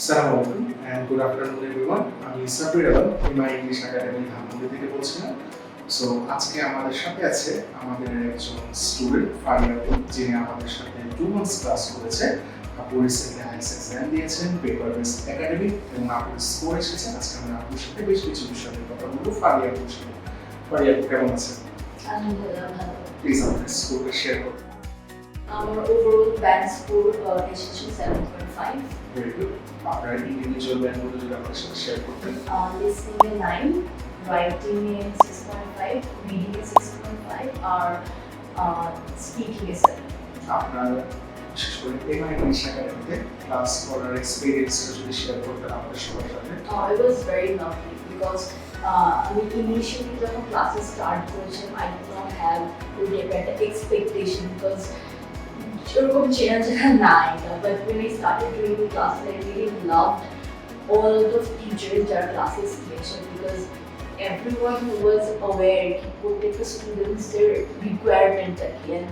Assalamu alaikum and good afternoon everyone. আমি Sabbir Alam MI English academy Dhanmondi থেকে বলছিলাম। সো আজকে আমাদের সাথে আছে আমাদের একজন স্টুডেন্ট ফারিয়া আপু, যিনি আমাদের সাথে 2 months ক্লাস করেছে। আপু রিসেন্টলি আইএলটিএস এক্সাম দিয়েছেন পেপার বেস একাডেমি এবং আপুর স্কোর এসেছে। আজকে আমরা আপুর সাথে বেশ কিছু বিষয় নিয়ে কথা বলবো। ফারিয়া আপুর সাথে। ফারিয়া আপু কেমন আছেন? আলহামদুলিল্লাহ ভালো। প্লিজ আমাদের স্কোরটা শেয়ার করুন। আমার ওভারঅল ব্যান্ড স্কোর এসেছে 7.5, ভেরি গুড। আপনার ইন্ডিভিজুয়াল ব্যান্ডগুলো যদি আমাদের সাথে শেয়ার করতেন। Listening A 9, writing A 6.5, reading a 6.5 R speaking এ 7। আপনার বিশেষ করে এমআই ইংলিশ একাডেমিতে ক্লাস করার এক্সপেরিয়েন্সটা যদি শেয়ার করতেন আমাদের সবার সাথে। It was very lovely because আমি initially যখন ক্লাসে স্টার্ট করেছিলাম I did not have really a better expectation because ওরকম চেনা জানা না এটা, but when I started doing the classes I really loved all the teachers যারা classes দিয়েছেন because everyone was aware কি প্রত্যেকটা স্টুডেন্টসদের রিকোয়ারমেন্টটা কি and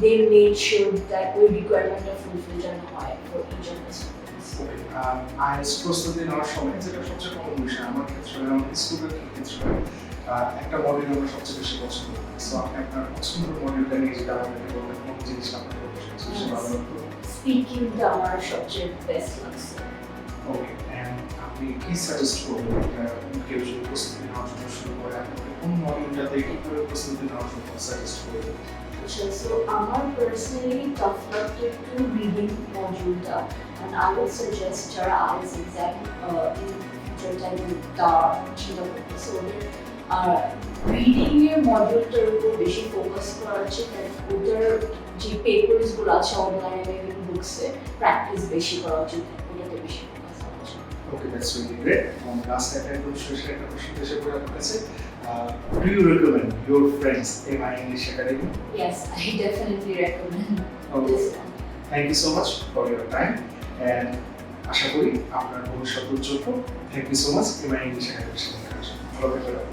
they made sure that ওই রিকোয়ারমেন্টটা ফুলফিল যেন হয় for each of the students. IELTS প্রস্তুতি নেওয়ার সময় যেটা সবচেয়ে কমন বিষয় আমার ক্ষেত্রে আমার স্টুডেন্টের ক্ষেত্রে একটা মডিউল আমরা সবচেয়ে বেশি পছন্দ করি। সো আপনি আপনার পছন্দের মডিউলটা নিয়ে যেটা আমাদেরকে বলবেন কোন জিনিসটা আপনাকে সবচেয়ে বেশি ভালো লাগতো? স্পিকিংটা আমার সবচেয়ে বেস্ট লাগছে। ওকে, এন্ড আপনি কি সাজেস্ট করবেন কেউ যদি প্রস্তুতি নেওয়ার জন্য শুরু করে আপনাকে কোন মডিউলটাতে কিভাবে প্রস্তুতি নেওয়ার জন্য সাজেস্ট করবেন? So আমার personally tough লাগতো একটু reading মডিউলটা and I would suggest যারা IELTS exam in future time চিন্তা করতেছে ওদের রিডিং এর মডিউলটার উপর বেশি ফোকাস করা উচিত and ওদের যে পেপারস গুলো আছে অনলাইনে এবং বুকসে প্র্যাকটিস বেশি করা উচিত, ওটাতে বেশি ফোকাস করা উচিত। Okay, that's really great. Last time I was sharing a question to share with us. Do you recommend your friends MI English Academy? Yes, I definitely recommend Okay. this one. Thank you so much for your time and আশা করি আপনার ভবিষ্যৎ উজ্জ্বল হোক। Thank you so much MI English Academy. ভালো থাকবেন।